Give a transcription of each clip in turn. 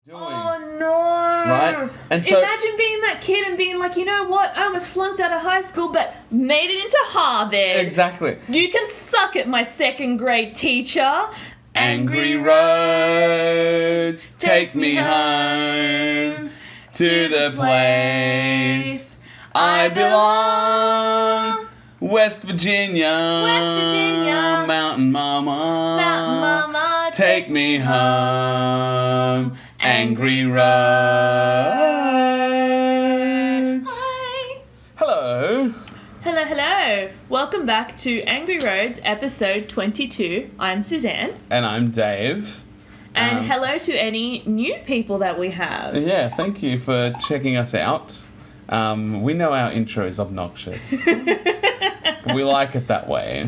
doing. Oh no! Right? And so imagine being that kid and being like, you know what? I almost flunked out of high school, but made it into Harvard. exactly. You can suck it, my second grade teacher. Angry roads, take me home to the place I belong. West Virginia, Mountain Mama, take me home. Angry roads. Hi. Hello. Hello. Welcome back to Angry Roads, episode 22. I'm Suzanne. And I'm Dave. And hello to any new people that we have. Yeah, thank you for checking us out. We know our intro is obnoxious. We like it that way.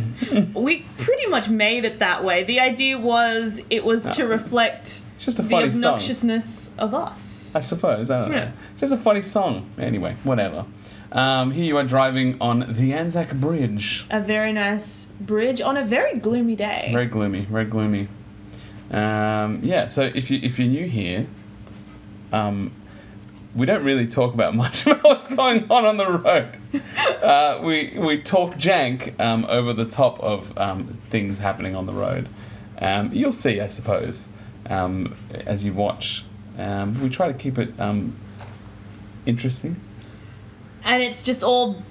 We pretty much made it that way. The idea was to reflect It's just a the funny song. obnoxiousness of us. I suppose, I don't Yeah. know. Just a funny song. Anyway, whatever. Here you are driving on the Anzac Bridge. A very nice bridge on a very gloomy day. Very gloomy, very gloomy. Yeah, so if you're new here, we don't really talk about much about what's going on the road. We talk jank over the top of things happening on the road. You'll see, I suppose, as you watch. We try to keep it interesting. And it's just all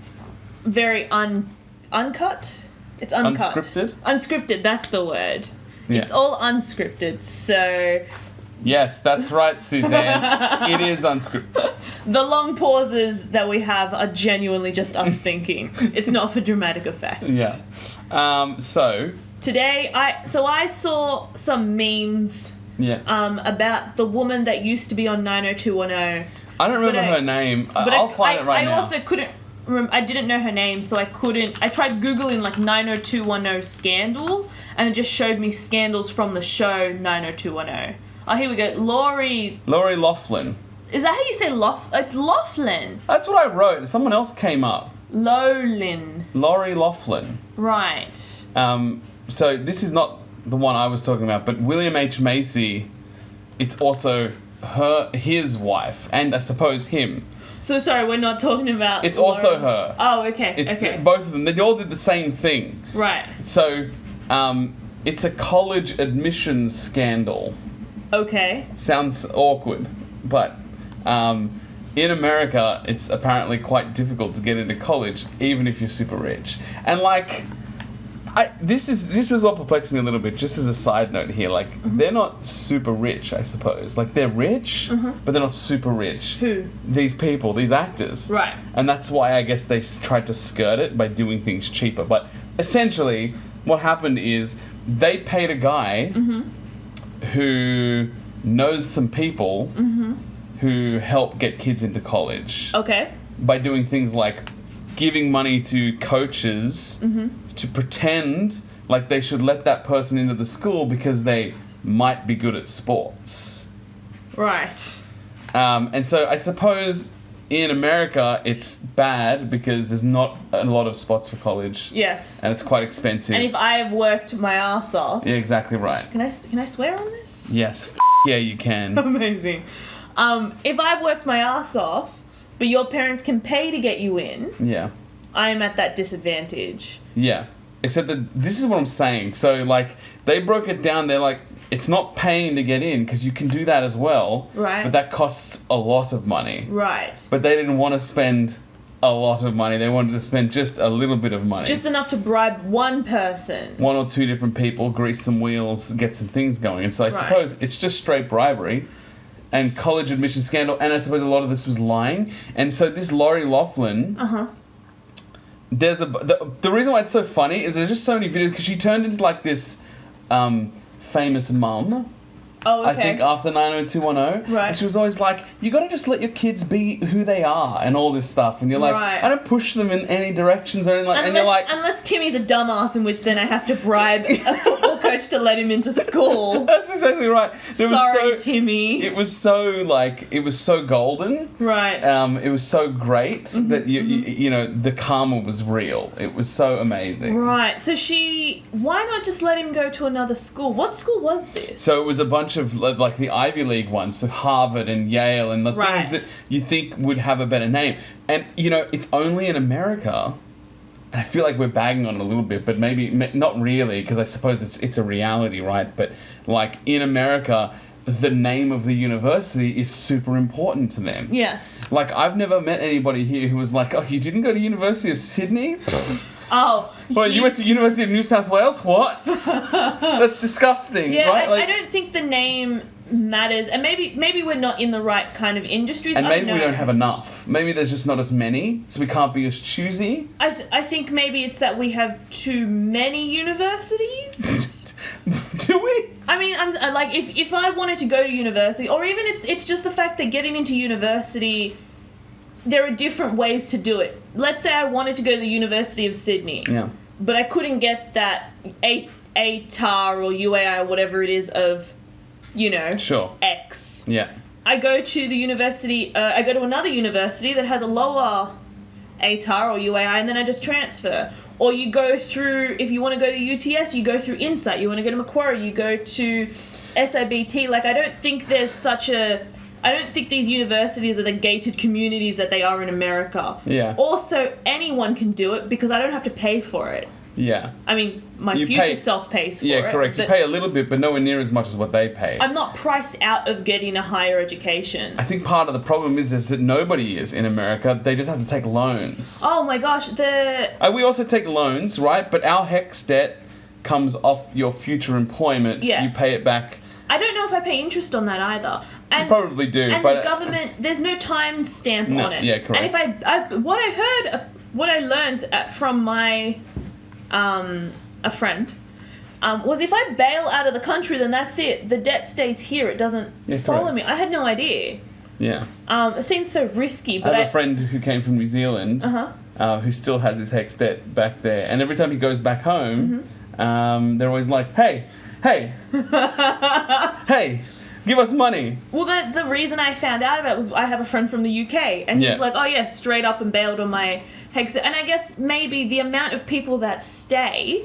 very uncut. It's uncut. Unscripted? Unscripted, that's the word. Yeah. It's all unscripted, so... Yes, that's right, Suzanne. It is unscripted. The long pauses that we have are genuinely just us thinking. It's not for dramatic effect. Yeah. So... Today, I saw some memes Yeah. about the woman that used to be on 90210. I don't remember her name. I'll find it right now. I also couldn't... I didn't know her name, so I couldn't... I tried Googling, 90210 scandal, and it just showed me scandals from the show 90210. Oh, here we go. Lori Loughlin. Is that how you say It's Loughlin. That's what I wrote. Someone else came up. Lolin. Lori Loughlin. Right. So this is not the one I was talking about, but William H. Macy, it's also his wife, and I suppose him. So sorry, we're not talking about... It's also her. Oh, okay. It's both of them. They all did the same thing. Right. So, it's a college admissions scandal. Okay. Sounds awkward, but in America, it's apparently quite difficult to get into college, even if you're super rich. And this was what perplexed me a little bit. Just as a side note here, they're not super rich, I suppose. They're rich, but they're not super rich. Who? These people, these actors. Right. And that's why I guess they tried to skirt it by doing things cheaper. But essentially, what happened is they paid a guy who knows some people who help get kids into college. Okay. By doing things like giving money to coaches to pretend like they should let that person into the school because they might be good at sports. Right. And so I suppose in America it's bad because there's not a lot of spots for college. Yes. And it's quite expensive. And if I have worked my ass off... Yeah, exactly right. Can I swear on this? Yes. Yeah, you can. Amazing. If I've worked my ass off, but your parents can pay to get you in... Yeah. I am at that disadvantage. Yeah. Except that this is what I'm saying. So, they broke it down. They're like, it's not paying to get in because you can do that as well. Right. But that costs a lot of money. Right. But they didn't want to spend a lot of money. They wanted to spend just a little bit of money. Just enough to bribe one person. One or two different people, grease some wheels, get some things going. And so I suppose it's just straight bribery and college admission scandal. And I suppose a lot of this was lying. And so this Lori Loughlin... The reason why it's so funny is there's just so many videos because she turned into this famous mum. Oh, okay. I think after 90210. Right. And she was always like, you got to just let your kids be who they are and all this stuff. And you're like, I don't push them in any directions or anything like. And you're like, unless Timmy's a dumbass, in which then I have to bribe a football coach to let him into school. That's exactly right. Sorry, Timmy. It was so golden. Right. It was so great that you know, the karma was real. It was so amazing. Right. So why not just let him go to another school? What school was this? So it was a bunch of like the Ivy League ones, so Harvard and Yale and the things that you think would have a better name. And you know, it's only in America. I feel like we're bagging on it a little bit, but maybe not really, because I suppose it's a reality, right? But like in America, the name of the university is super important to them. Yes. Like I've never met anybody here who was like, "Oh, you didn't go to University of Sydney? Oh. Well, you went to University of New South Wales? What? That's disgusting." Yeah, right? I don't think the name matters, and maybe we're not in the right kind of industries. And maybe we don't have enough. Maybe there's just not as many, so we can't be as choosy. I think maybe it's that we have too many universities. Do we? I mean, I'm like, if I wanted to go to university, or even it's just the fact that getting into university, there are different ways to do it. Let's say I wanted to go to the University of Sydney. Yeah. But I couldn't get that ATAR or UAI or whatever it is of, you know, sure. X. Yeah. I go to the university, I go to another university that has a lower ATAR or UAI, and then I just transfer. Or you go through, if you want to go to UTS, you go through Insight. You want to go to Macquarie, you go to SIBT. Like, I don't think these universities are the gated communities that they are in America. Yeah. Also, anyone can do it because I don't have to pay for it. Yeah. I mean, my future self pays for it. Yeah, correct. You pay a little bit, but nowhere near as much as what they pay. I'm not priced out of getting a higher education. I think part of the problem is that nobody is in America. They just have to take loans. Oh my gosh, we also take loans, right? But our HEX debt comes off your future employment. Yes. You pay it back. I don't know if I pay interest on that either. And, you probably do. And but the government, there's no time stamp on it. Yeah, correct. And what I learned from my a friend was if I bail out of the country, then that's it. The debt stays here. It doesn't follow me. I had no idea. Yeah. It seems so risky. But I have a friend who came from New Zealand who still has his HEX debt back there. And every time he goes back home, they're always like, hey, hey, give us money. Well, the reason I found out about it was I have a friend from the UK, and he's like, oh yeah, straight up and bailed on my HEX. And I guess maybe the amount of people that stay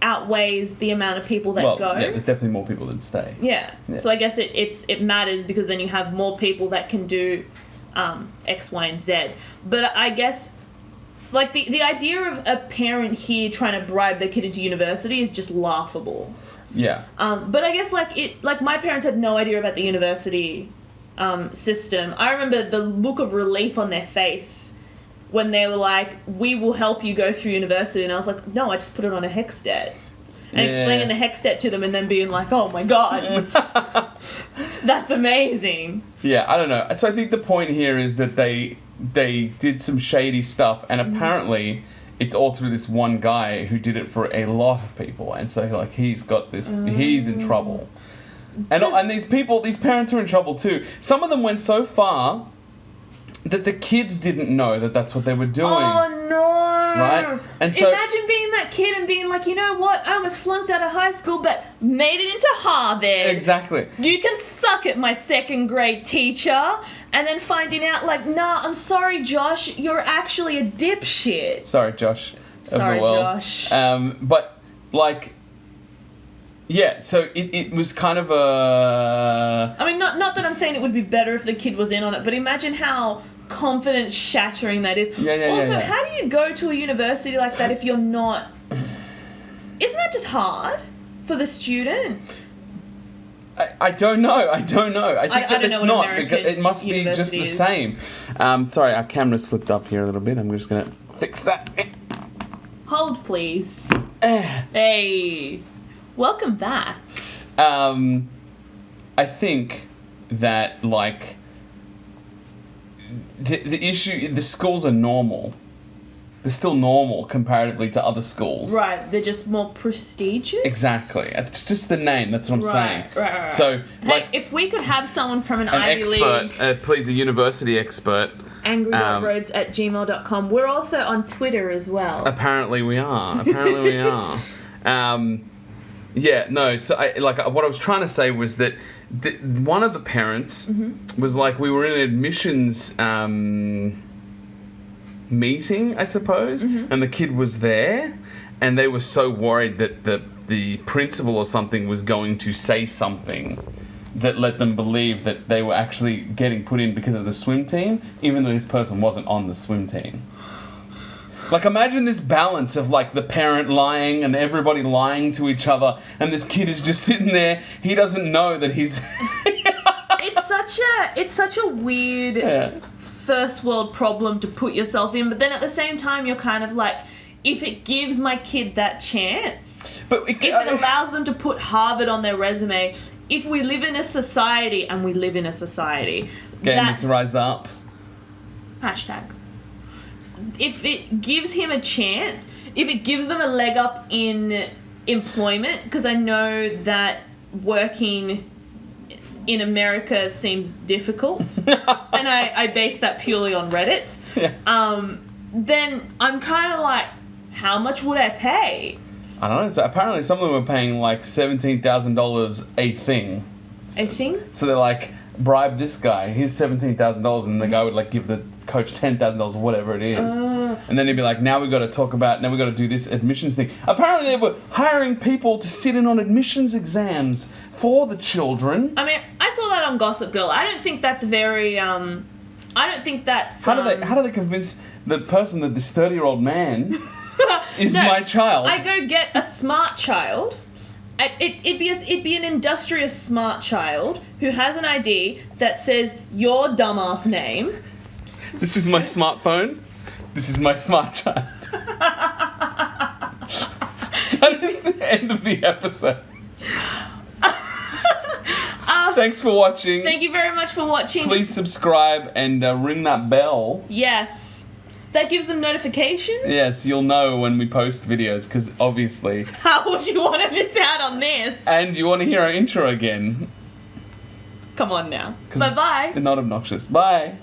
outweighs the amount of people that go. Yeah, there's definitely more people that stay. Yeah. So I guess it matters because then you have more people that can do X, Y, and Z. But I guess like the idea of a parent here trying to bribe their kid into university is just laughable. Yeah. But I guess like my parents had no idea about the university system. I remember the look of relief on their face when they were like, we will help you go through university. And I was like, no, I just put it on a HEX debt. And explaining the HEX debt to them and then being like, oh my God, that's amazing. Yeah, I don't know. So I think the point here is that they did some shady stuff, and apparently it's all through this one guy who did it for a lot of people, and so like he's got this, he's in trouble, and these parents are in trouble too. Some of them went so far that the kids didn't know that that's what they were doing. Oh no! Right? And so imagine being that kid and being like, you know what? I almost flunked out of high school, but made it into Harvard. Exactly. You can suck it, my second grade teacher. And then finding out, like, nah, I'm sorry, Josh, you're actually a dipshit. Sorry, Josh. Sorry, of the world. Josh. But like, yeah. So it was kind of a. I mean, not that I'm saying it would be better if the kid was in on it, but imagine how confidence shattering that is. Also, how do you go to a university like that if you're not? Isn't that just hard for the student? I don't know. I think that it's not. It must be just the same. Sorry, our camera's flipped up here a little bit. I'm just gonna fix that. Hold, please. Hey, welcome back. I think that like the issue, the schools are normal. They're still normal comparatively to other schools. Right, they're just more prestigious? Exactly. It's just the name, that's what I'm saying. Right. So, hey, like, if we could have someone from an Ivy expert, please, a university expert. angry.roads@gmail.com. We're also on Twitter as well. Apparently we are. Yeah, no. So, what I was trying to say was that one of the parents was like, we were in an admissions meeting, I suppose, and the kid was there, and they were so worried that the principal or something was going to say something that let them believe that they were actually getting put in because of the swim team, even though this person wasn't on the swim team. Like, imagine this balance of, like, the parent lying and everybody lying to each other, and this kid is just sitting there. He doesn't know that he's... It's such a weird first world problem to put yourself in, but then at the same time, you're kind of like, if it gives my kid that chance, if it allows them to put Harvard on their resume, if we live in a society, and we live in a society... Gamers rise up. Hashtag. If it gives him a chance, if it gives them a leg up in employment, because I know that working in America seems difficult, and I base that purely on Reddit, then I'm kind of like, how much would I pay? I don't know. So apparently some of them were paying like $17,000 a thing. A thing? So they're like, bribe this guy, here's $17,000, and the guy would like give the coach $10,000 or whatever it is. And then he'd be like, now we've got to do this admissions thing. Apparently they were hiring people to sit in on admissions exams for the children. I mean, I saw that on Gossip Girl. I don't think that's very, I don't think that's... How do they convince the person that this 30-year-old man is my child? I go get a smart child. It'd be an industrious smart child who has an ID that says your dumbass name. This is my smartphone. This is my smart child. That is the end of the episode. Thanks for watching. Thank you very much for watching. Please subscribe and ring that bell. Yes. That gives them notifications? Yes, you'll know when we post videos, because obviously... How would you want to miss out on this? And you want to hear our intro again. Come on now. Bye-bye. It's not obnoxious. Bye.